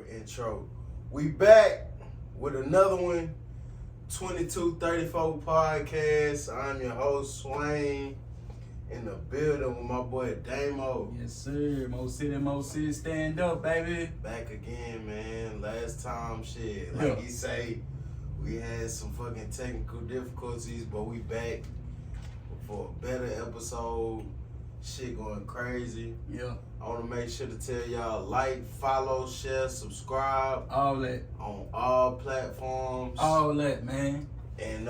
proper intro. We back with another one, 2234 podcast. I'm your host, Swain, in the building with my boy, Damo. Yes, sir. Mo City, stand up, baby. Back again, man. Last time, shit, like he say, we had some fucking technical difficulties, but we back for a better episode. Shit going crazy. Yeah. I want to make sure to tell y'all like, follow, share, subscribe. All that. On all platforms. All that, man. And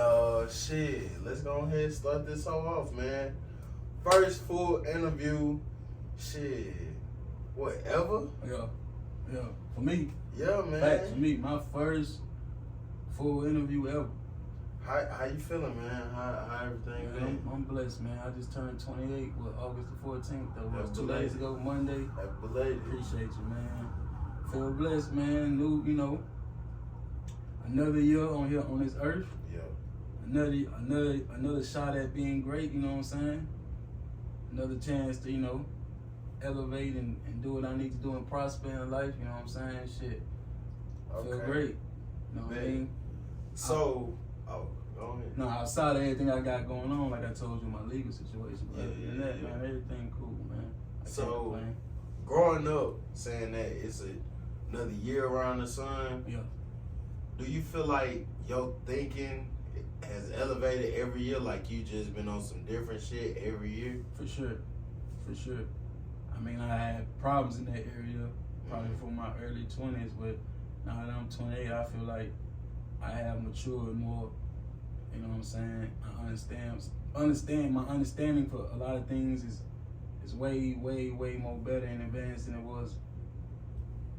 shit, let's go ahead and start this all off, man. First full interview, shit, whatever. Yeah. For me. Yeah, man. Back for me, my first full interview ever. How you feeling, man? How everything been? I'm blessed, man. I just turned 28 with August the 14th. That was Happy 2 belated. days ago, Monday. Happy belated. Appreciate you, man. Feel blessed, man. New, another year on here on this earth. Yeah. Another shot at being great, you know what I'm saying? Another chance to, elevate and do what I need to do and prosper in life, you know what I'm saying? Shit. I feel great. You know what I mean? So, go ahead. No, outside of everything I got going on, like I told you, my legal situation. But other than that, Yeah. man, everything cool, man. I can't So, complain. growing up, saying that it's another year around the sun, Yeah. do you feel like your thinking has elevated every year? Like you just been on some different shit every year? For sure. I mean, I had problems in that area probably for my early 20s, but now that I'm 28, I feel like I have matured more. You know what I'm saying? I understand. My understanding for a lot of things is way more better and advanced than it was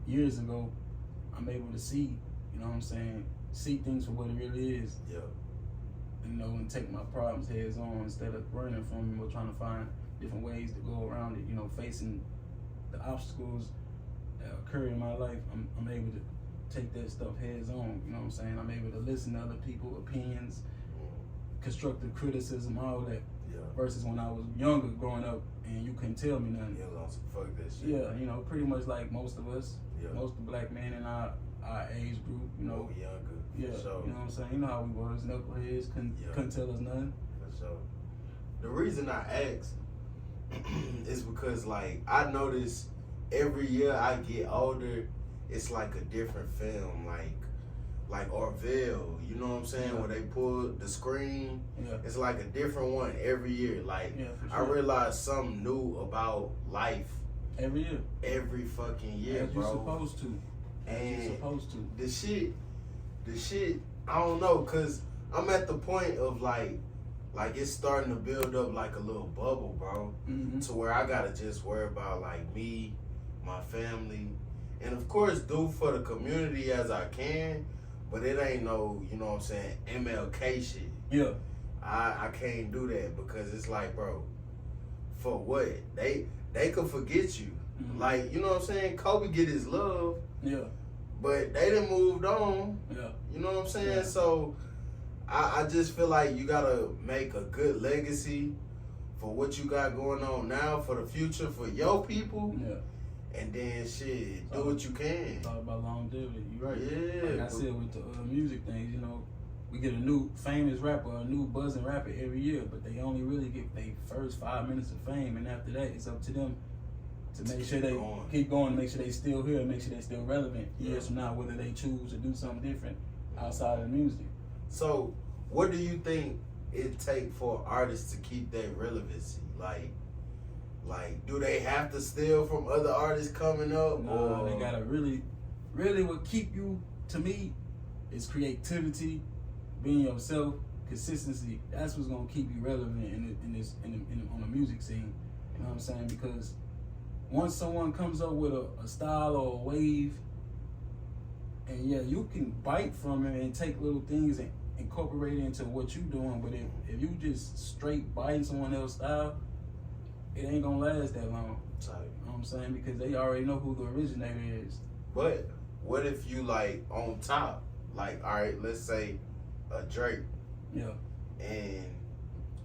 years ago. I'm able to see, you know what I'm saying? See things for what it really is. Yeah. And take my problems heads on instead of running from them or trying to find different ways to go around it. Facing the obstacles that occur in my life, I'm able to take that stuff heads on. You know what I'm saying? I'm able to listen to other people's opinions, constructive criticism, all that. Yeah. Versus when I was younger, growing up, and you couldn't tell me nothing. Yeah, fuck that shit. Yeah, pretty much like most of us, Yeah. most of the black men in our age group, Younger. Yeah, For sure. you know what I'm saying? You know how we was, knuckleheads, couldn't tell us nothing. For sure. The reason I ask is because, like, I notice every year I get older, it's like a different film, like Orville, you know what I'm saying? Yeah. Where they pull the screen, Yeah. it's like a different one every year. Like, Yeah, for I sure. realize something new about life Every year. every fucking year, As you're bro. supposed to. And You're supposed to. the shit, I don't know, cause I'm at the point of like it's starting to build up like a little bubble, bro. Mm-hmm. To where I gotta just worry about like me, my family, and of course do for the community as I can, but it ain't no, you know what I'm saying, MLK shit. Yeah. I can't do that because it's like, bro, for what? They could forget you. Mm-hmm. Like, you know what I'm saying? Kobe get his love, Yeah. but they done moved on. Yeah. You know what I'm saying? Yeah. So I just feel like you gotta make a good legacy for what you got going on now, for the future, for your people, Yeah. and then shit, do what you can. It's all about longevity. You're right. Yeah. Like I said with the music things, we get a new famous rapper, a new buzzing rapper every year, but they only really get their first 5 minutes of fame, and after that, it's up to them to make sure they keep going, make sure they still here, make sure they still relevant years from now, whether they choose to do something different outside of music. So, what do you think it take for artists to keep that relevancy? Like, do they have to steal from other artists coming up? No, they gotta really what keep you, to me, is creativity, being yourself, consistency. That's what's gonna keep you relevant on the music scene. You know what I'm saying? Because once someone comes up with a style or a wave, and yeah, you can bite from it and take little things and incorporate it into what you're doing, but if you just straight biting someone else's style, it ain't gonna last that long. You know what I'm saying? Because they already know who the originator is. But what if you like on top? Like, all right, let's say a Drake. Yeah. And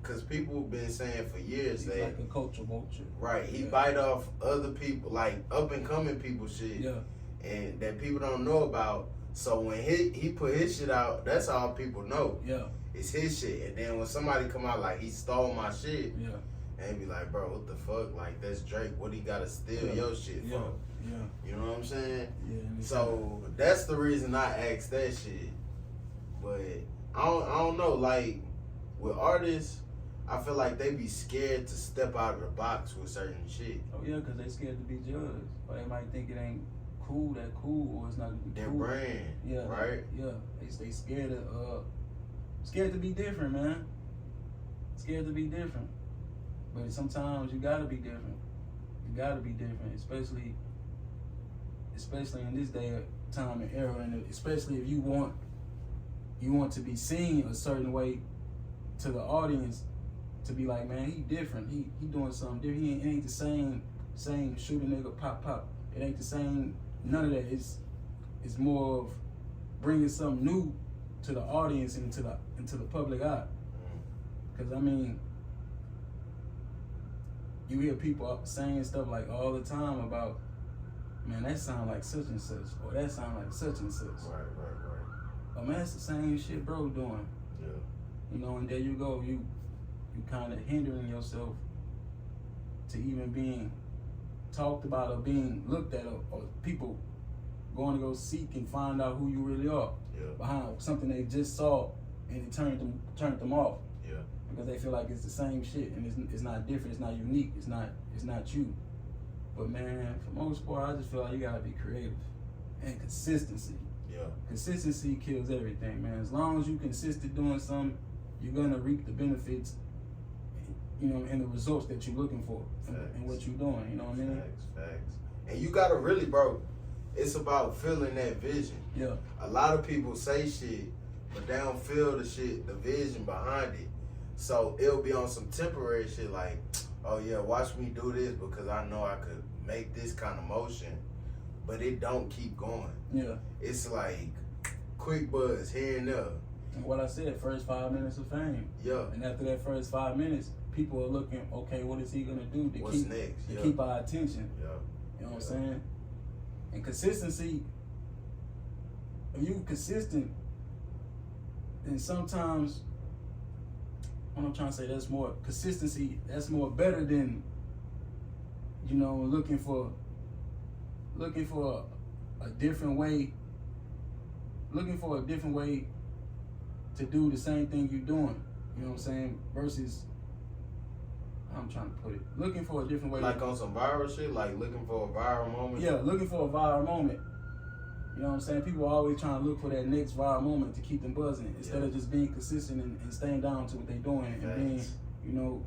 because people have been saying for years He's that like a culture vulture. right, he Yeah. bite off other people, like up and coming people shit. Yeah. and that people don't know about. So when he put his shit out, that's all people know. Yeah. It's his shit. And then when somebody come out like he stole my shit, Yeah. and be like, bro, what the fuck? Like, that's Drake. What he gotta steal your shit Yeah. from? Yeah. You know what I'm saying? Yeah. So that's the reason I asked that shit. But I don't know. Like with artists, I feel like they be scared to step out of the box with certain shit. Oh yeah, because they scared to be judged, or they might think it ain't cool, or it's not gonna be Their cool. brand, Yeah. right? Yeah. They scared to be different, man. Scared to be different. But sometimes you gotta be different. You gotta be different, especially in this day, time, and era, and especially if you want to be seen a certain way to the audience, to be like, man, he different. He doing something different. It ain't the same shoot a nigga pop. It ain't the same. None of that. It's more of bringing something new to the audience and into the public eye. Because I mean, you hear people saying stuff like all the time about, man, that sound like such and such, or that sound like such and such. Right. But man, it's the same shit bro doing. Yeah. You know, and there you go, you kind of hindering yourself to even being talked about or being looked at, or people going to go seek and find out who you really are. Yeah. Behind something they just saw and it turned them off. Yeah. Because they feel like it's the same shit and it's not different, it's not unique, it's not you. But man, for most part, I just feel like you gotta be creative and consistency. Yeah. Consistency kills everything, man. As long as you consistent doing something, you're gonna reap the benefits, you know, and the results that you're looking for and what you're doing. You know what I mean? Facts. And you gotta really, bro. It's about feeling that vision. Yeah. A lot of people say shit, but they don't feel the shit, the vision behind it. So it'll be on some temporary shit like, oh yeah, watch me do this because I know I could make this kind of motion, but it don't keep going. Yeah. It's like quick buzz here and there. And what I said, first 5 minutes of fame. Yeah. And after that first 5 minutes, people are looking, okay, what is he gonna do to What's next? Yeah. keep our attention? Yeah. You know what I'm saying? And consistency, if you consistent, then sometimes, what I'm trying to say, that's more consistency, that's more better than, you know, looking for a different way to do the same thing you're doing. You know what I'm saying? Versus, I'm trying to put it, looking for a different way. Like on some viral shit, like looking for a viral moment. Yeah, looking for a viral moment. You know what I'm saying? People are always trying to look for that next viral moment to keep them buzzing instead of just being consistent and staying down to what they're doing and being, you know,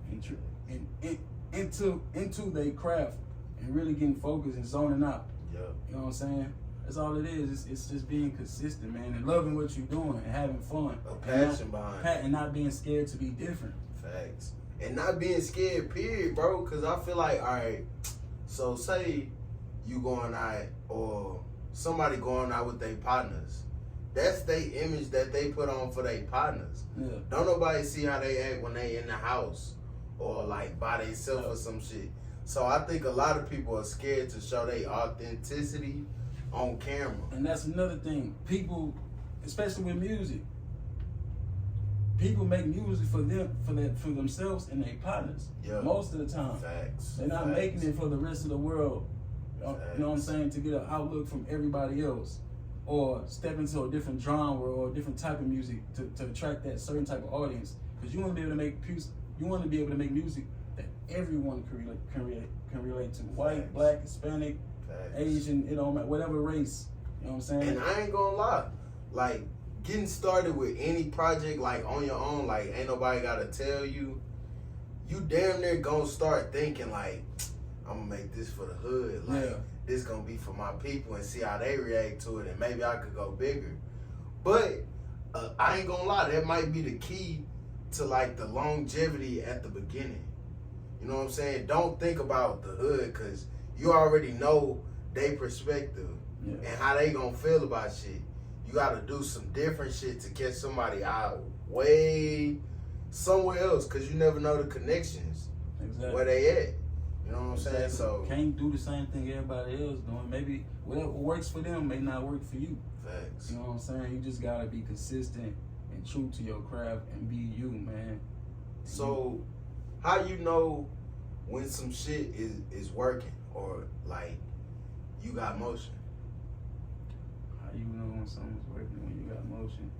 into their craft and really getting focused and zoning out. Yeah. You know what I'm saying? That's all it is. It's just being consistent, man, and loving what you're doing and having fun. A passion behind it. And not being scared to be different. Facts. And not being scared, period, bro. Because I feel like, all right, so say you going out or somebody going out with their partners. That's their image that they put on for their partners. Yeah. Don't nobody see how they act when they in the house or like by themselves or some shit. So I think a lot of people are scared to show their authenticity on camera. And that's another thing. People, especially with music, people make music for themselves and their partners. Yeah. Most of the time. Facts. They're not making it for the rest of the world. Facts. You know what I'm saying? To get an outlook from everybody else. Or step into a different genre or a different type of music to attract that certain type of audience. Because you want to be able to make music that everyone can relate to. White, Facts. black, Hispanic, Facts. Asian, it don't matter, whatever race. You know what I'm saying? And I ain't gonna lie, like getting started with any project like on your own, like ain't nobody gotta tell you. You damn near gonna start thinking like, I'm gonna make this for the hood. Like this gonna be for my people and see how they react to it, and maybe I could go bigger. But I ain't gonna lie, that might be the key to like the longevity at the beginning. You know what I'm saying? Don't think about the hood because you already know their perspective and how they gonna feel about shit. You gotta do some different shit to catch somebody out way somewhere else because you never know the connections where they at. You know what I'm saying? Exactly. So Can't do the same thing everybody else doing. Maybe whatever works for them may not work for you. facts. You know what I'm saying? You just gotta be consistent and true to your craft and be you, man. So how you know when some shit is working or like you got motion? How you know when something's working when you got motion?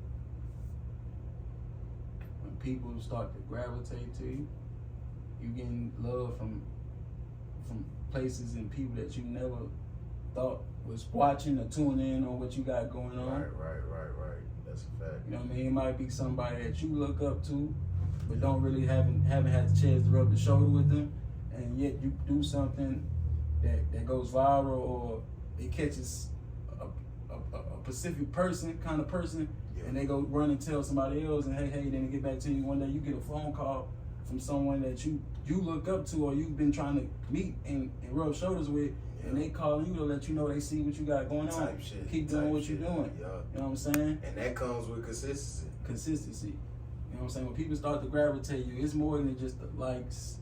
When people start to gravitate to you, you getting love from places and people that you never thought was watching or tuning in on what you got going on. Right. That's a fact. You know what I mean? It might be somebody that you look up to, but don't really haven't had the chance to rub the shoulder with them, and yet you do something that goes viral or it catches a specific kind of person, and they go run and tell somebody else, and hey, then they get back to you one day. You get a phone call from someone that you look up to or you've been trying to meet and rub shoulders with, and they call you to let you know they see what you got going on. Type shit. Keep doing what you're doing. Yeah. You know what I'm saying? And that comes with consistency. Consistency. You know what I'm saying? When people start to gravitate you, it's more than just the likes,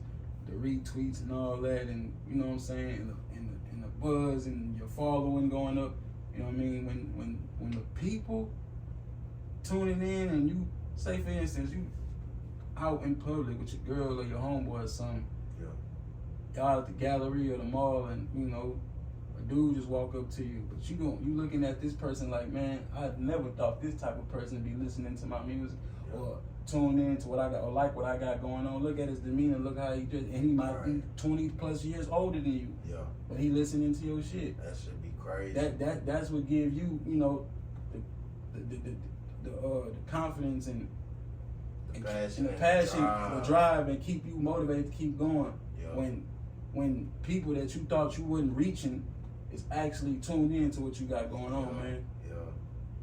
the retweets and all that, and you know what I'm saying, and the buzz and your following going up. You know what I mean? When the people tuning in and you say, for instance, you out in public with your girl or your homeboy or something, y'all at the gallery or the mall, and you know, a dude just walk up to you, but you looking at this person like, man, I never thought this type of person would be listening to my music or tune in to what I got or like what I got going on. Look at his demeanor, look how he just, and he might be 20 plus years older than you. Yeah. But he listening to your shit. That should be crazy. That's what gives you, you know, the confidence and the passion, the drive, and keep you motivated to keep going. Yeah. When people that you thought you wasn't reaching is actually tuned in to what you got going on, man. Yeah.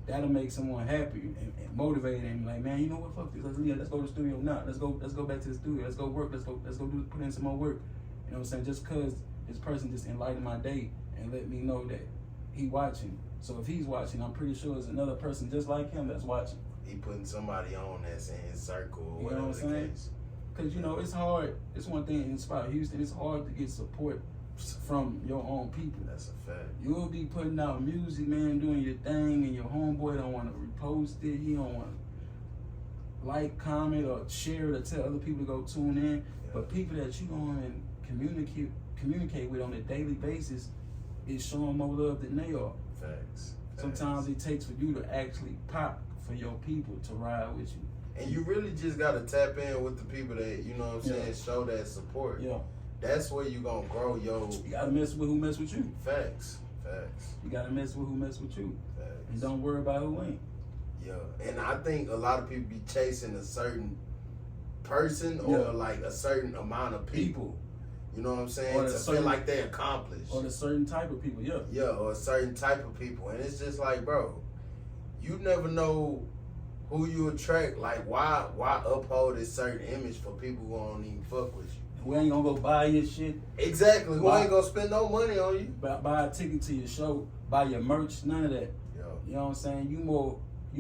That'll make someone happy and motivated and like, man, you know what? Fuck this. Let's go to the studio now. Let's go back to the studio. Let's go work. Let's go put in some more work. You know what I'm saying? Just cause this person just enlightened my day and let me know that he watching. So if he's watching, I'm pretty sure there's another person just like him that's watching. He putting somebody on that's in his circle or You know whatever what I'm the saying? case. Cause you know it's hard. It's one thing in Spot Houston. It's hard to get support from your own people. That's a fact. You'll be putting out music, man, doing your thing, and your homeboy don't want to repost it. He don't want to like, comment, or share it or tell other people to go tune in. Yeah. But people that you go on and communicate with on a daily basis is showing more love than they are. Facts. Sometimes it takes for you to actually pop for your people to ride with you. And you really just gotta tap in with the people that, you know what I'm saying, show that support. Yeah. That's where you gonna grow your You gotta mess with who mess with you. facts. You gotta mess with who mess with you. Facts. And don't worry about who ain't. Yeah. And I think a lot of people be chasing a certain person or like a certain amount of people. You know what I'm saying? Or To feel like they accomplished. Or a certain type of people, Yeah, or a certain type of people. And it's just like, bro, you never know who you attract. Like, why uphold a certain image for people who don't even fuck with you? Who ain't gonna go buy your shit, Exactly. Who ain't gonna spend no money on you? buy a ticket to your show, buy your merch, none of that. You know what I'm saying? You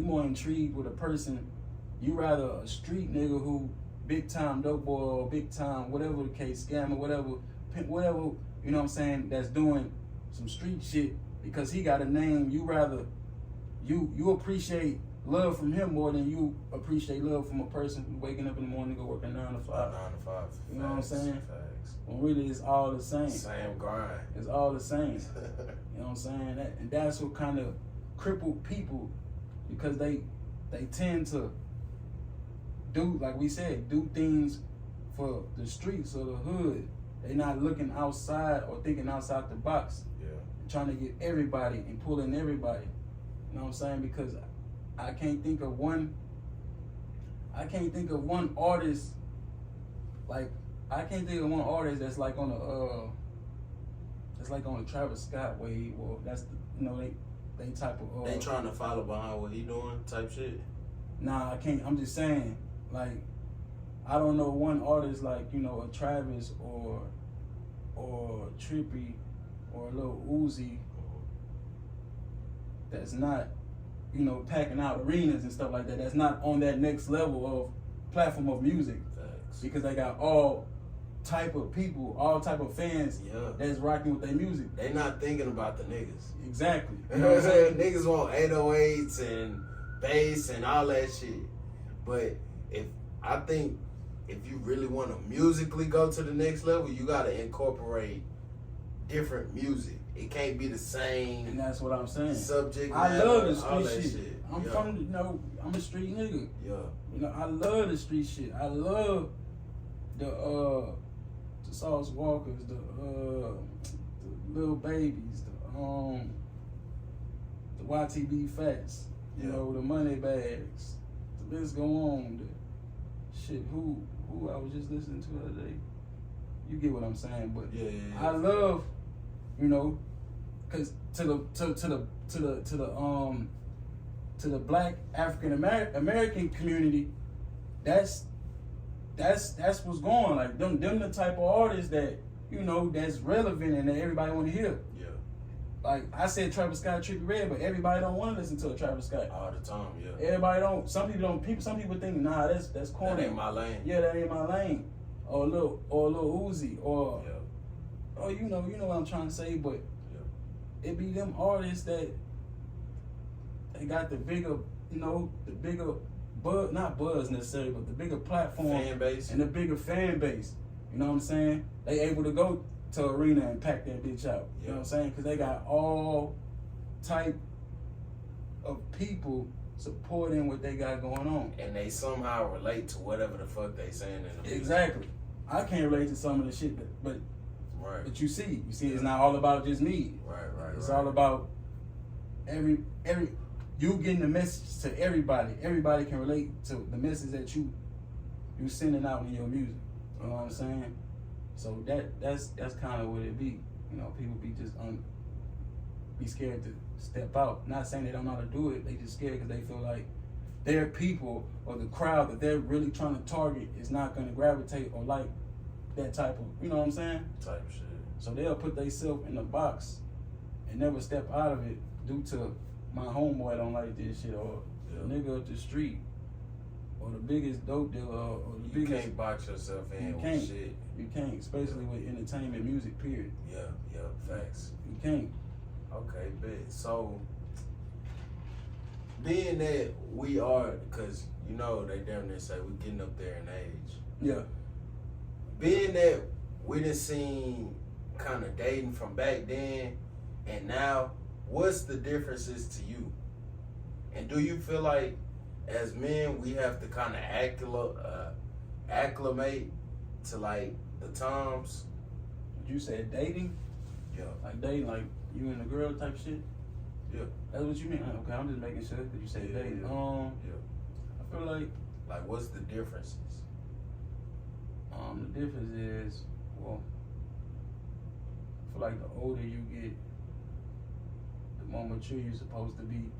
more intrigued with a person. You rather a street nigga who big time dope boy or big time whatever the case, scammer, whatever, you know what I'm saying, that's doing some street shit because he got a name. You rather you appreciate love from him more than you appreciate love from a person who waking up in the morning to go working 9 to 5. 9 to 5. You know what I'm saying? Facts. When really it's all the same. Same grind. It's all the same. You know what I'm saying? And that's what kind of crippled people, because they tend to do, like we said, do things for the streets or the hood. They not looking outside or thinking outside the box. Yeah. Trying to get everybody and pull in everybody. You know what I'm saying? Because I can't think of one artist, like I can't think of one artist that's like on a Travis Scott wave, or that's the, you know, they type of they trying to follow behind what he doing type shit. Nah, I can't. I'm just saying, like, I don't know one artist like, you know, a Travis or Trippy or a Lil Uzi that's not, you know, packing out arenas and stuff like that. That's not on that next level of platform of music. Facts. Because they got all type of people, all type of fans that's rocking with their music. They not thinking about the niggas. Exactly. You know what I'm saying? Niggas want 808s and bass and all that shit. But I think if you really want to musically go to the next level, you got to incorporate different music. It can't be the same. And that's what I'm saying. Subject I matter, love the all street that shit. I'm from, I'm a street nigga. Yeah. You know, I love the street shit. I love the Sauce Walkers, the Little Babies, the YTB Fats, you know, the Money Bags. The list go on. The shit, who I was just listening to the other day. You get what I'm saying, but I love, you know, cause to the Black African American community, that's what's going. Like them the type of artists that, you know, that's relevant and that everybody want to hear. Yeah. Like I said, Travis Scott, Trippie Redd, but everybody don't want to listen to a Travis Scott all the time. Yeah. Everybody don't. Some people don't. Some people think, nah, that's corny. That ain't my lane. Yeah, that ain't my lane. Or a little Uzi, or you know what I'm trying to say. But it be them artists that they got the bigger, you know, the bigger buzz, not buzz necessarily, but the bigger platform, fan base, and the bigger fan base. You know what I'm saying? They able to go to arena and pack that bitch out. You know what I'm saying? Because they got all type of people supporting what they got going on, and they somehow relate to whatever the fuck they saying in the music. Exactly. I can't relate to some of the shit, but you see, it's not all about just me. Right. It's all about every you getting the message to everybody. Everybody can relate to the message that you sending out in your music. You know what I'm saying? So that's kind of what it be. You know, people be just be scared to step out. Not saying they don't know how to do it. They just scared because they feel like their people or the crowd that they're really trying to target is not going to gravitate or like that type of, you know what I'm saying? Type of shit. So they'll put themselves in a box and never step out of it due to my homeboy don't like this shit, or the nigga up the street, or the biggest dope dealer, or the biggest. You can't box yourself in with shit. You can't, especially with entertainment music, period. Yeah, facts. You can't. Okay, bet. So, being that we are, because, you know, they damn near say we getting up there in age. Yeah. Being that we done seen kind of dating from back then and now, what's the differences to you? And do you feel like, as men, we have to kind of acclimate to, like, the times? You said dating? Yeah. Like dating, like you and a girl type shit? Yeah. That's what you mean? Okay, I'm just making sure because you said dating. Yeah. I feel like what's the differences? The difference is, well, I feel like the older you get, the more mature you're supposed to be.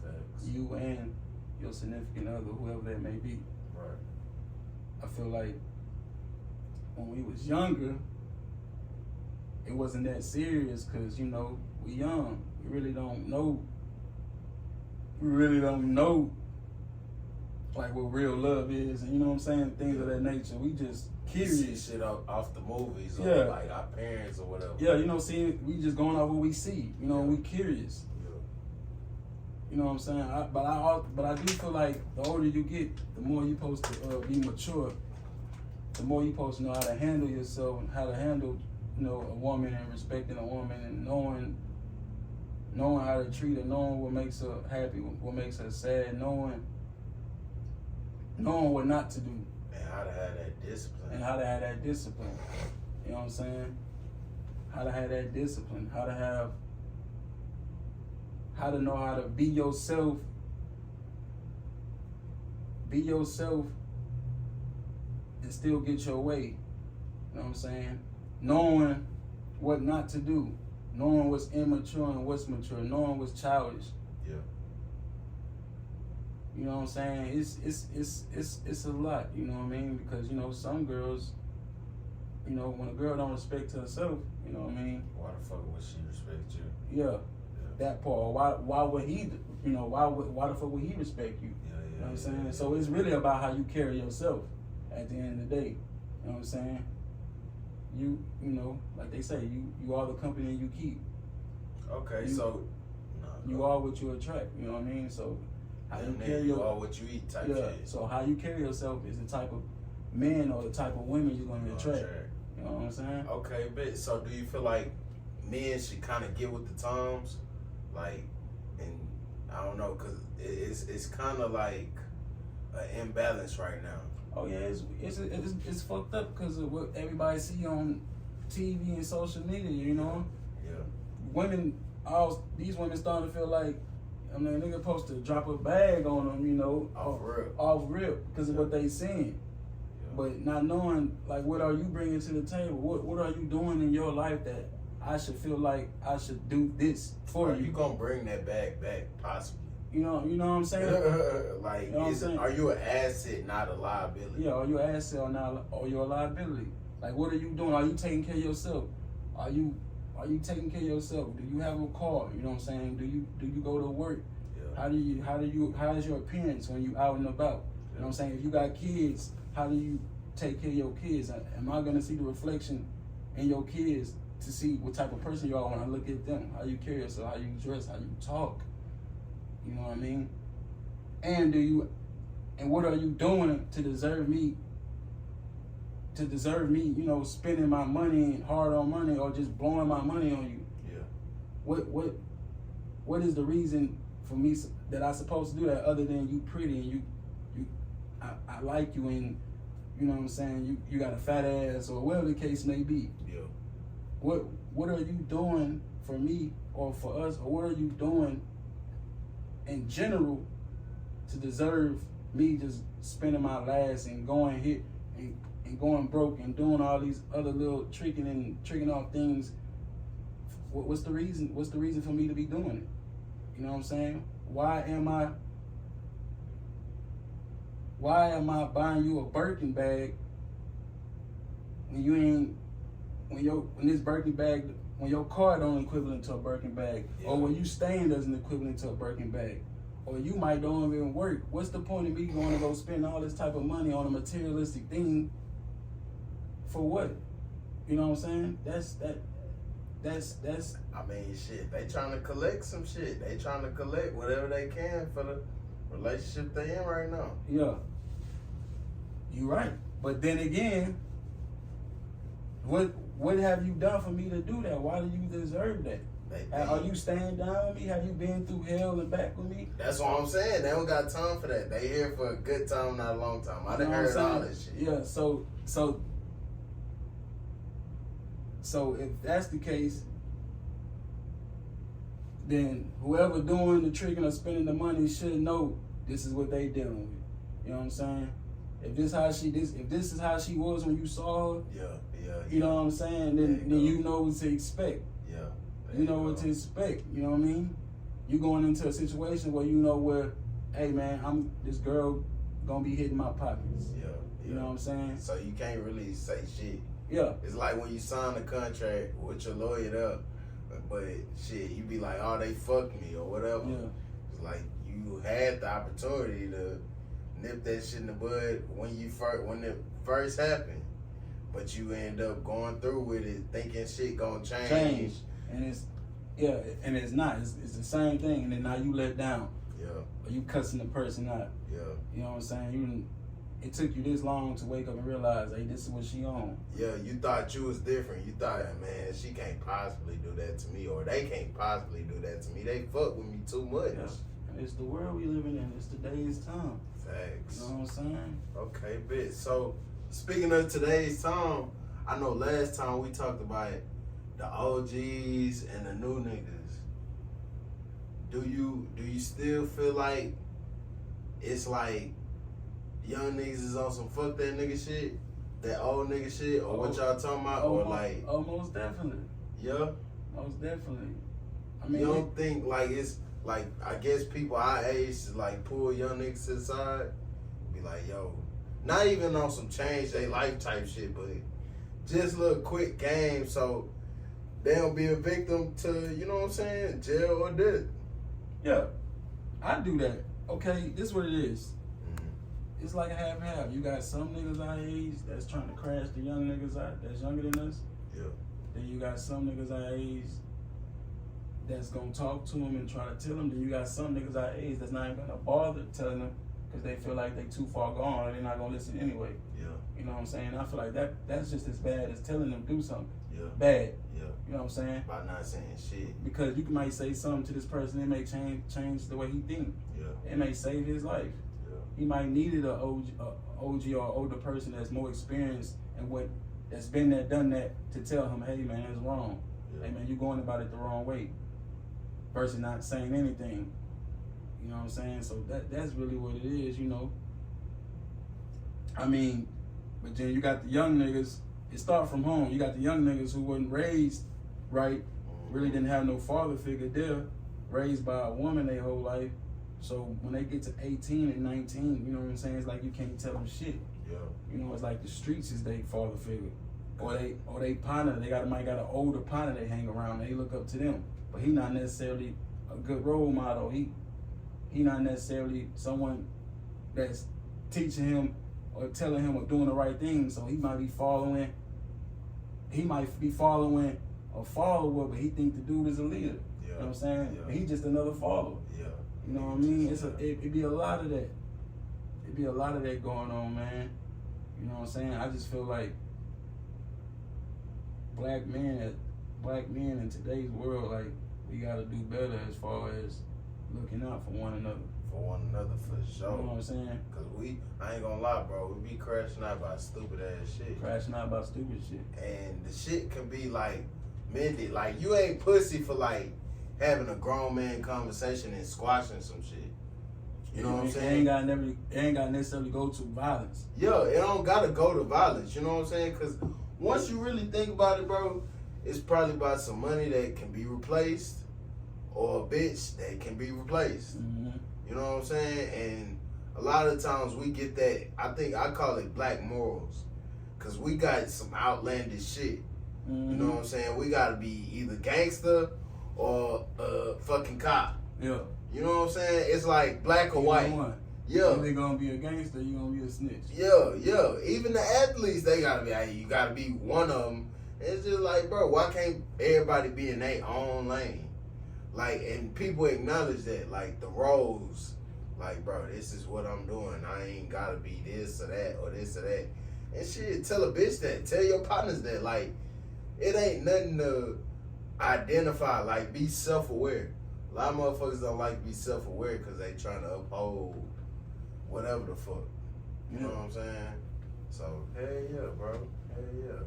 Facts. You and your significant other, whoever that may be. Right. I feel like when we was younger, it wasn't that serious because, you know, we young. We really don't know. Like what real love is, and you know what I'm saying, things of that nature. We just curious. See shit off the movies, or like our parents or whatever. Yeah, you know, we just going off what we see. You know, we curious. Yeah. You know what I'm saying? But I do feel like the older you get, the more you're supposed to be mature. The more you're supposed to know how to handle yourself and how to handle, you know, a woman and respecting a woman and knowing how to treat her, knowing what makes her happy, what makes her sad, knowing what not to do. And how to have that discipline. You know what I'm saying? How to have that discipline. How to know how to be yourself. Be yourself and still get your way. You know what I'm saying? Knowing what not to do. Knowing what's immature and what's mature. Knowing what's childish. Yeah. You know what I'm saying? It's a lot, you know what I mean? Because, you know, some girls, you know, when a girl don't respect herself, you know what I mean? Why the fuck would she respect you? Yeah. That part. Why would he, you know, why the fuck would he respect you? Yeah, you know what I'm saying? So it's really about how you carry yourself at the end of the day. You know what I'm saying? you know, like they say, you are the company you keep. Okay, You- so You are what you attract. You know what I mean? So how you carry you are what you eat type shit. So how you carry yourself is the type of men or the type of women you're gonna attract. You know what I'm saying? Okay, but so do you feel like men should kind of get with the times, like, and I don't know, cause it's kind of like an imbalance right now. Oh yeah, it's fucked up because of what everybody see on TV and social media. You know, Yeah. these women starting to feel like, I mean, nigga supposed to drop a bag on them. You know, off rip because of what they seeing. But not knowing, like, what are you bringing to the table? What are you doing in your life that I should feel like I should do this for you? You gonna bring that bag back, possibly. You know what I'm saying? Like, you know what I'm saying? Are you an asset, not a liability? Yeah, are you an asset or you're a liability? Like, what are you doing? Are you taking care of yourself? Are you taking care of yourself? Do you have a car? You know what I'm saying? Do you go to work? Yeah. How is your appearance when you out and about? You know what I'm saying? If you got kids, how do you take care of your kids? Am I gonna see the reflection in your kids to see what type of person you are when I look at them? How you carry yourself, how you dress, how you talk. You know what I mean? And what are you doing to deserve me, you know, spending my money, hard-earned money, or just blowing my money on you? Yeah. What is the reason for me that I supposed to do that other than you pretty and I like you and you know what I'm saying, you got a fat ass or whatever the case may be. Yeah. What are you doing for me or for us, or what are you doing in general to deserve me just spending my last and going hit and going broke and doing all these other little tricking off things? What's the reason? What's the reason for me to be doing it? You know what I'm saying? Why am I buying you a Birkin bag when you ain't, when this Birkin bag, when your car don't equivalent to a Birkin bag, or when you staying doesn't equivalent to a Birkin bag, or you might don't even work? What's the point of me going to go spend all this type of money on a materialistic thing for what? You know what I'm saying? That's. I mean, shit. They trying to collect some shit. They trying to collect whatever they can for the relationship they in right now. Yeah. You right. But then again, what have you done for me to do that? Why do you deserve that? Are you staying down with me? Have you been through hell and back with me? That's what I'm saying. They don't got time for that. They here for a good time, not a long time. I done heard all this shit. Yeah, so if that's the case, then whoever doing the tricking or spending the money should know this is what they dealing with. You know what I'm saying? If this is how she was when you saw her, yeah. You know what I'm saying? Then you know what to expect. Yeah. You know what to expect. You know what I mean? You going into a situation where you know where, hey man, this girl gonna be hitting my pockets. Yeah. You know what I'm saying? So you can't really say shit. Yeah. It's like when you sign a contract with your lawyer up, but shit, you be like, oh, they fucked me or whatever. Yeah. It's like you had the opportunity to nip that shit in the bud when it first happened, but you end up going through with it thinking shit gonna change. And it's not. It's the same thing, and then now you let down. Yeah. Or you cussing the person out. Yeah. You know what I'm saying? It took you this long to wake up and realize, hey, this is what she on. Yeah, you thought you was different. You thought, man, she can't possibly do that to me, or they can't possibly do that to me. They fuck with me too much. Yeah. It's the world we living in. It's today's time. Facts. You know what I'm saying? Okay, bitch. So, speaking of today's time, I know last time we talked about the OGs and the new niggas. Do you still feel like it's like young niggas is on some fuck that nigga shit, that old nigga shit, or what y'all talking about, or like? Oh, most definitely. Yeah. Most definitely. I mean, you don't think like it's like, I guess people our age like pull young niggas to the side, be like, yo, not even on some change they life type shit, but just little quick game so they don't be a victim to, you know what I'm saying, jail or death. Yeah, I do that. Okay, this is what it is. it's like a half and half. You got some niggas our age that's trying to crash the young niggas out that's younger than us. Yeah. Then you got some niggas our age that's gonna talk to them and try to tell them. Then you got some niggas our age that's not even gonna bother telling them because they feel like they too far gone and they're not gonna listen anyway. Yeah. You know what I'm saying? I feel like that's just as bad as telling them do something. Yeah. Bad. Yeah. You know what I'm saying? By not saying shit. Because you might say something to this person, it may change the way he think. Yeah. It may save his life. Yeah. He might needed a OG or older person that's more experienced and that's been there, done that to tell him, hey man, it's wrong. Yeah. Hey man, you're going about it the wrong way. Versus not saying anything. You know what I'm saying? So that's really what it is, you know. I mean, but then you got the young niggas, it start from home. You got the young niggas who wasn't raised right, really didn't have no father figure there, raised by a woman their whole life. So when they get to 18 and 19, you know what I'm saying? It's like you can't tell them shit. Yeah. You know, it's like the streets is their father figure. Or they partner, might got an older partner they hang around and they look up to them. But he not necessarily a good role model. He not necessarily someone that's teaching him or telling him or doing the right thing. So he might be following a follower, but he think the dude is a leader. Yeah. You know what I'm saying? Yeah. He just another follower. Yeah. You know what I mean? It'd be a lot of that. It'd be a lot of that going on, man. You know what I'm saying? I just feel like black men in today's world, like, we gotta do better as far as looking out for one another. For one another, for sure. You know what I'm saying? Cause I ain't gonna lie, bro, we be crashing out by stupid ass shit. Crashing out about stupid shit. And the shit can be like mended. Like, you ain't pussy for like having a grown man conversation and squashing some shit. You know what I'm saying? It ain't got necessarily go to violence. Yeah, it don't gotta go to violence. You know what I'm saying? Cause once you really think about it, bro, it's probably about some money that can be replaced or a bitch that can be replaced. Mm-hmm. You know what I'm saying? And a lot of times we get that, I call it black morals. Cause we got some outlandish shit. Mm-hmm. You know what I'm saying? We gotta be either gangster or fucking cop. Yeah. You know what I'm saying? It's like black or white. Yeah. You're gonna be a gangster, you're gonna be a snitch. Yeah. Even the athletes, they gotta be, hey, you gotta be one of them. It's just like, bro, why can't everybody be in their own lane? Like, and people acknowledge that, like, the roles, like, bro, this is what I'm doing. I ain't gotta be this or that or this or that. And shit, tell a bitch that. Tell your partners that. Like, it ain't nothing to identify. Like, be self-aware. A lot of motherfuckers don't like to be self-aware because they trying to uphold whatever the fuck. You know what I'm saying? So, hell yeah, bro. Hell yeah.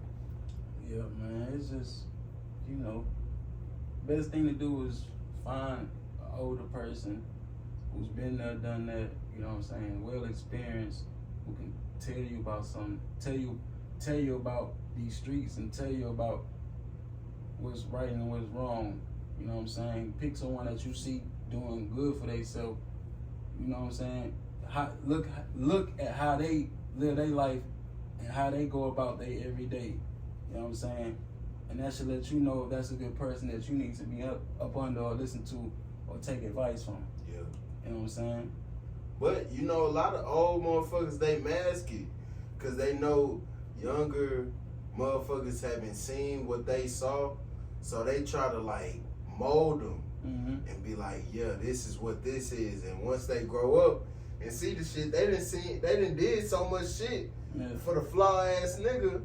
Yeah, man. It's just, you know, best thing to do is find an older person who's been there, done that, you know what I'm saying, well experienced, who can tell you about something, tell you about these streets and tell you about what's right and what's wrong. You know what I'm saying? Pick someone that you see doing good for themselves. You know what I'm saying? Look at how they live their life and how they go about their everyday. You know what I'm saying? And that should let you know if that's a good person that you need to be up under or listen to or take advice from. Yeah. You know what I'm saying? But, you know, a lot of old motherfuckers, they mask it because they know younger motherfuckers haven't seen what they saw. So they try to, like, mold them and be like, yeah, this is what this is. And once they grow up and see the shit, they done did so much shit for the flaw ass nigga.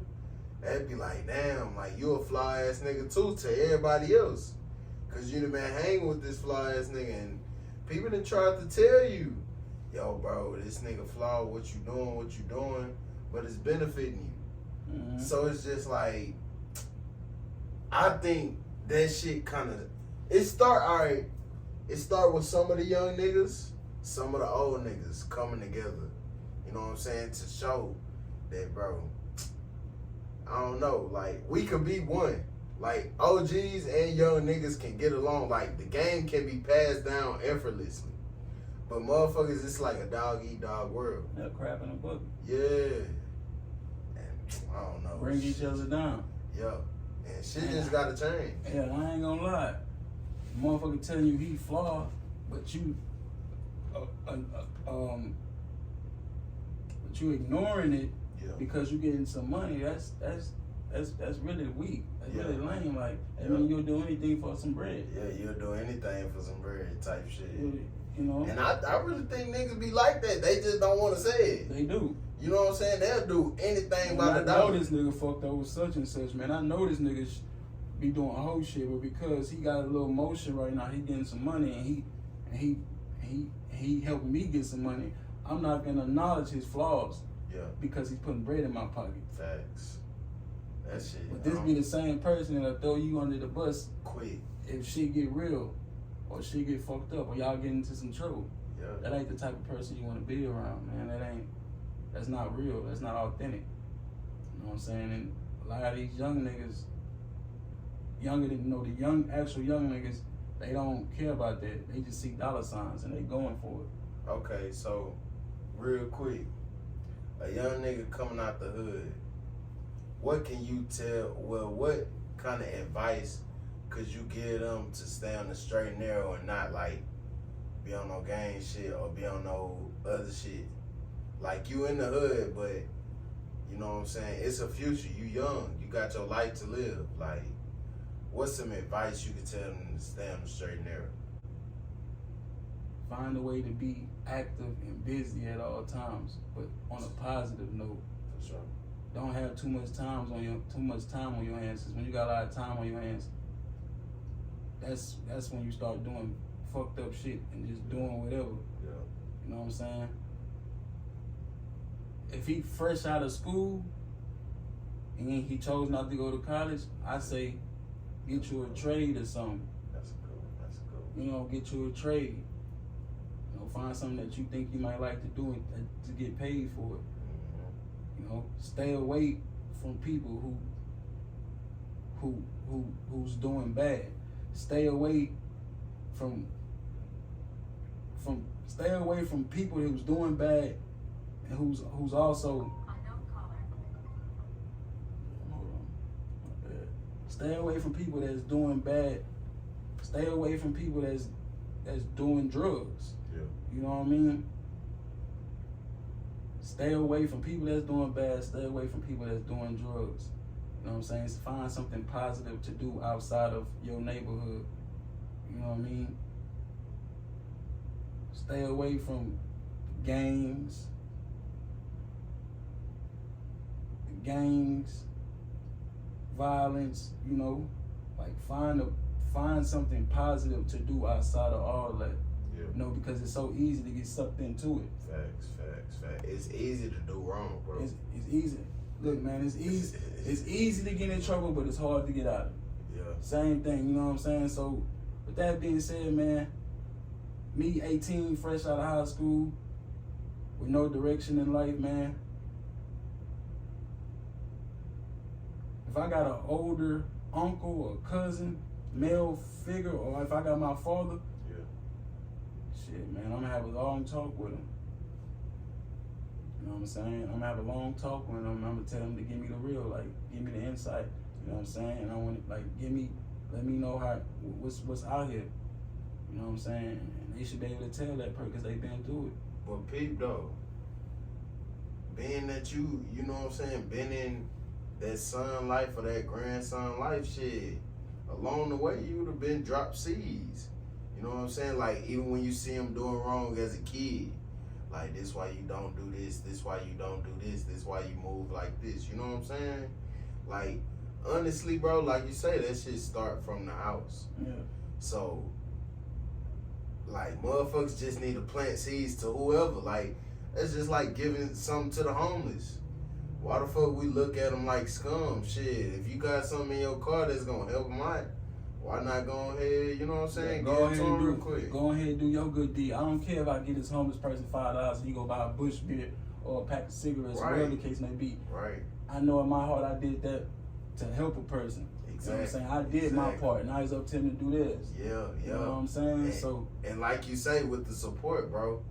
They'd be like, damn, like, you a flaw ass nigga too to everybody else. Cause you done been hanging with this flaw ass nigga and people done tried to tell you, yo, bro, this nigga flaw, what you doing, but it's benefiting you. So it's just like, I think that shit it start with some of the young niggas, some of the old niggas coming together. You know what I'm saying? To show that, bro, I don't know, like, we could be one. Like, OGs and young niggas can get along. Like, the game can be passed down effortlessly. But motherfuckers, it's like a dog-eat-dog world. Yeah, crap in a bucket. Yeah. And I don't know. Bring each other down. Yeah. And shit just gotta change. Yeah, I ain't gonna lie. Motherfucker telling you he flawed, but you But you ignoring it Yeah. because you getting some money. That's really weak. That's Yeah. really lame. Like, I Yeah. mean, you'll do anything for some bread. Yeah, you'll do anything for some bread type shit. You know, And I really think niggas be like that. They just don't want to say it. they do. You know what I'm saying? They'll do anything Man, by I the know dollar. this nigga fucked up with such and such, man. I know this nigga be doing whole shit, but because he got a little motion right now, he getting some money, and he helping me get some money. I'm not gonna acknowledge his flaws Yeah, because he's putting bread in my pocket. facts. That shit. But this be the same person that'll throw you under the bus quick. if shit get real, or shit get fucked up, or y'all get into some trouble. Yeah. That ain't the type of person you want to be around, man. That's not real. That's not authentic. You know what I'm saying? And a lot of these young niggas, actual young niggas, they don't care about that. They just see dollar signs and they going for it. Okay, so real quick, a young nigga coming out the hood, what can you tell? Well, what kind of advice could you give them to stay on the straight and narrow and not like be on no gang shit or be on no other shit? Like, you in the hood, but you know what I'm saying? It's a future. You young. You got your life to live. Like, what's some advice you could tell them to stay on the straight and narrow? Find a way to be active and busy at all times, but on a positive note. For sure. Don't have too much time on your hands. Cause when you got a lot of time on your hands, that's when you start doing fucked up shit and just doing whatever. Yeah. You know what I'm saying? If he fresh out of school and he chose not to go to college, I say get you a trade or something. That's cool. You know, get you a trade. You know, find something that you think you might like to do and to get paid for it. Mm-hmm. You know, stay away from people who's doing bad. Stay away from people who's doing bad and who's also. Hold on. My bad. Stay away from people that's doing bad. Stay away from people that's doing drugs. Yeah. You know what I mean? Stay away from people that's doing bad. Stay away from people that's doing drugs. You know what I'm saying? Find something positive to do outside of your neighborhood. You know what I mean? Stay away from gangs, violence. You know, like find something positive to do outside of all that. Yeah. You know, because it's so easy to get sucked into it. Facts. It's easy to do wrong, bro. It's easy. Look, man, it's easy. It's easy to get in trouble, but it's hard to get out of it. Yeah. Same thing, you know what I'm saying? So, with that being said, man, me 18, fresh out of high school, with no direction in life, man. If I got an older uncle or cousin, male figure, or if I got my father, Yeah. shit, man, I'm gonna have a long talk with him. You know what I'm saying? I'm gonna have a long talk with him. I'm gonna tell him to give me the real, like, give me the insight. You know what I'm saying? And I want to, like, let me know what's out here. You know what I'm saying? And they should be able to tell that person because they've been through it. But peep though, being that you know what I'm saying, been in that son life or that grandson life shit, along the way you would have been dropped seeds. You know what I'm saying? Like, even when you see him doing wrong as a kid, like, this why you don't do this why you don't do this why you move like this. You know what I'm saying? Like, honestly, bro, like you say, that shit start from the house. Yeah. So, like, motherfuckers just need to plant seeds to whoever. Like, that's just like giving something to the homeless. Why the fuck we look at them like scum? Shit, if you got something in your car that's gonna help them out, why not go ahead, you know what I'm saying? Go Give ahead it to them and real quick. Go ahead and do your good deed. I don't care if I get this homeless person $5 and you go buy a bush beer or a pack of cigarettes, Right. whatever the case may be. Right. I know in my heart I did that to help a person. Exactly. You know what I'm saying? I did my part. Now it's up to him to do this. Yeah. You know what I'm saying? And like you say, with the support, bro,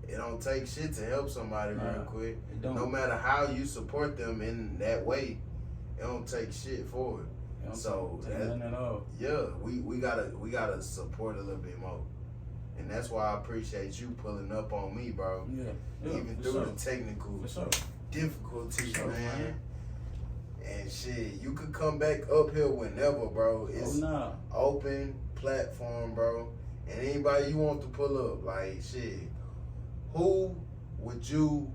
it don't take shit to help somebody real quick. It don't. No matter how you support them in that way, it don't take shit for it. It don't So take nothing at all. yeah, we gotta support a little bit more. And that's why I appreciate you pulling up on me, bro. Yeah. Even through the technical difficulties, man. And shit, you could come back up here whenever, bro. It's open platform, bro. And anybody you want to pull up, like, shit, who would you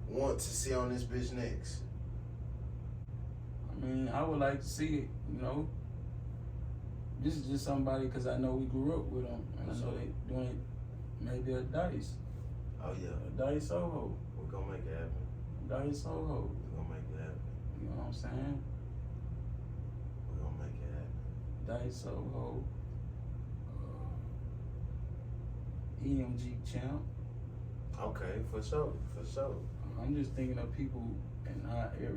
want to see on this bitch next? I mean, I would like to see it, you know. This is just somebody, because I know we grew up with them. And I know they doing it, maybe a Dice. Oh, yeah. A Dice Soho. We're going to make it happen. Dice Soho. We're going to make it happen. You know what I'm saying? We're going to make it happen. Dice Soho. EMG Champ. Okay, for sure. I'm just thinking of people in our era,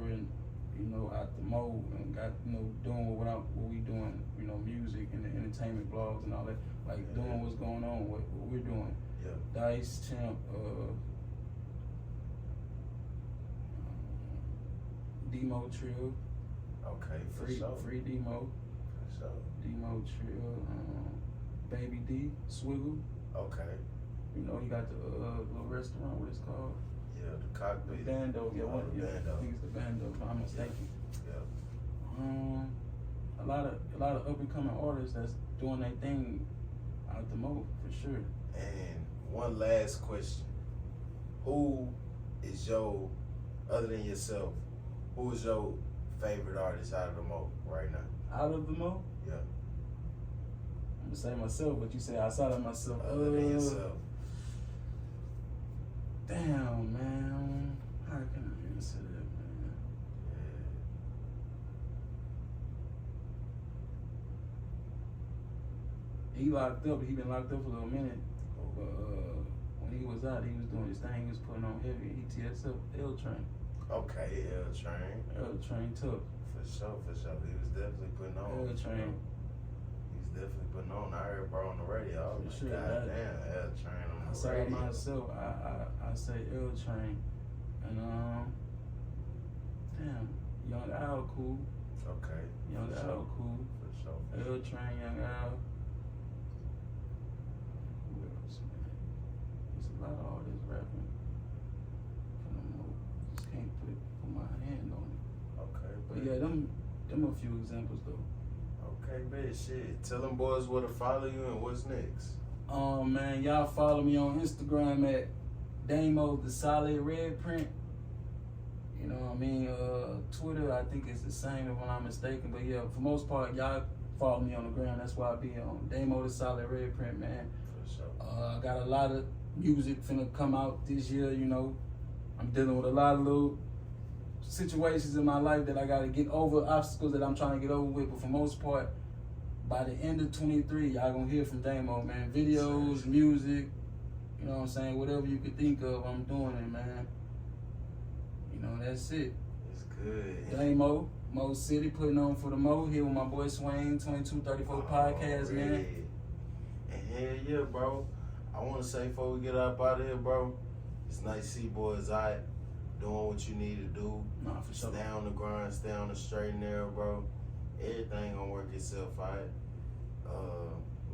and you know, out the mode, and got, you know, doing what we doing, you know, music and the entertainment blogs and all that, like doing what's going on, what we're doing. Yeah. Dice Champ, Demo Trill. Okay, for sure. Free Demo. For sure. Demo Trill. Baby D, Swiggle. Okay. You know, he got the little restaurant, what it's called? Yeah, the cockpit. The Bando, yeah, what? The Bando. I think it's the Bando, if I'm mistaken. Yeah. A lot of up and coming artists that's doing their thing out the mode, for sure. And one last question. Who is your, other than yourself, who is your favorite artist out of the mode right now? Out of the mode? Yeah. I'm gonna say myself, but you say outside of myself. Other than yourself. Damn, man. How can I answer that, man? Yeah. He locked up. He been locked up for a little minute. But when he was out, he was doing his thing. He was putting on heavy. ETSF, L Train. Okay, L Train. L Train tough. For sure. He was definitely putting on. L Train. Definitely putting on. I heard bro on the radio. For sure. God damn, L Train on the Outside radio. of myself, I say L Train. And damn, Young Al cool. Okay. Young Al cool. For sure. L Train, Young Al. Who else, man? There's a lot of artists rapping. Just can't put my hand on it. Okay. But yeah, them a few examples though. Okay, bet, shit. Tell them boys where to follow you and what's next. Man, y'all follow me on Instagram at Damo the Solid Red Print. You know what I mean? Twitter, I think it's the same if I'm not mistaken. But yeah, for most part, y'all follow me on the ground. That's why I be on Damo the Solid Red Print, man. For sure. I got a lot of music finna come out this year, you know. I'm dealing with a lot of little situations in my life that I gotta get over, obstacles that I'm trying to get over with. But for most part, by the end of 23, y'all gonna hear from Damo, man. Videos, music, you know what I'm saying? Whatever you could think of, I'm doing it, man. You know, that's it. It's good. Damo, Mo City, putting on for the Mo. Here with my boy Swain, 2234 Podcast, man. And hell yeah, bro. I want to say before we get up out of here, bro, it's nice to see boys out doing what you need to do. Nah, for sure. Stay on the grind, stay on the straight and narrow, bro. Everything gonna work itself out.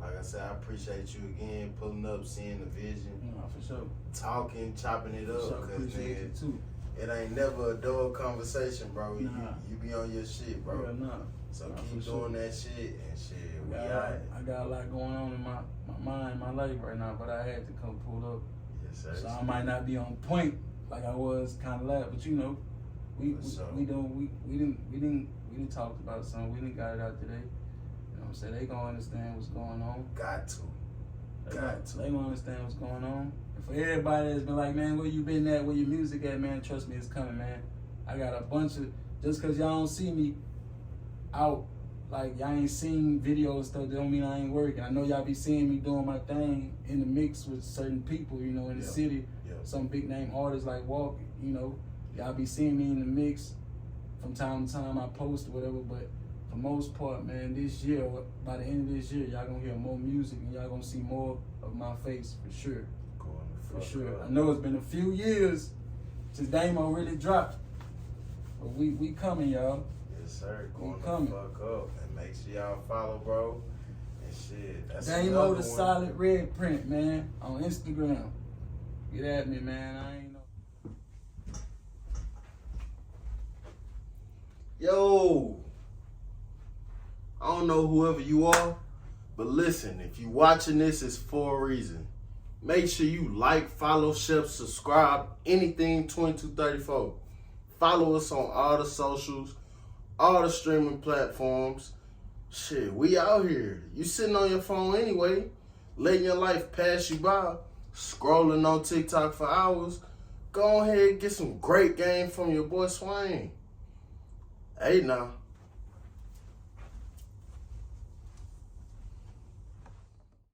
Like I said, I appreciate you again pulling up, seeing the vision. Nah, for sure. Talking, chopping it up. For sure. Cause Appreciate you too. it ain't never a dull conversation, bro. Nah. You be on your shit, bro. Yeah, nah. So Nah, keep for sure. doing that shit and shit. We I out. got a lot going on in my mind, my life right now, but I had to come pull up. Yes, sir. So I might not be on point like I was kind of last, but you know, we didn't talk about something. We didn't got it out today. You know what I'm saying? They gonna understand what's going on. Got to. They gonna understand what's going on. And for everybody that's been like, man, where you been at? Where your music at, man? Trust me, it's coming, man. I got a bunch of, just cause y'all don't see me out, like y'all ain't seen videos stuff, that don't mean I ain't working. I know y'all be seeing me doing my thing in the mix with certain people, you know, in the city. Yeah. Some big name artists like Walk, you know, y'all be seeing me in the mix. From time to time I post or whatever, but for most part, man, this year, by the end of this year, y'all gonna hear more music and y'all gonna see more of my face for sure. For sure. I know it's been a few years since Damo really dropped, but we coming, y'all. Yes, sir. We Going coming. the fuck up. And make sure y'all follow, bro. shit. That's Damo another the one. Solid Red Print, man, on Instagram. Get at me, man. I ain't know. Yo, I don't know whoever you are, but listen, if you watching this, it's for a reason. Make sure you like, follow, share, subscribe, anything 2234. Follow us on all the socials, all the streaming platforms. Shit, we out here. You sitting on your phone anyway, letting your life pass you by, scrolling on TikTok for hours. Go ahead and get some great game from your boy Swain. Hey now.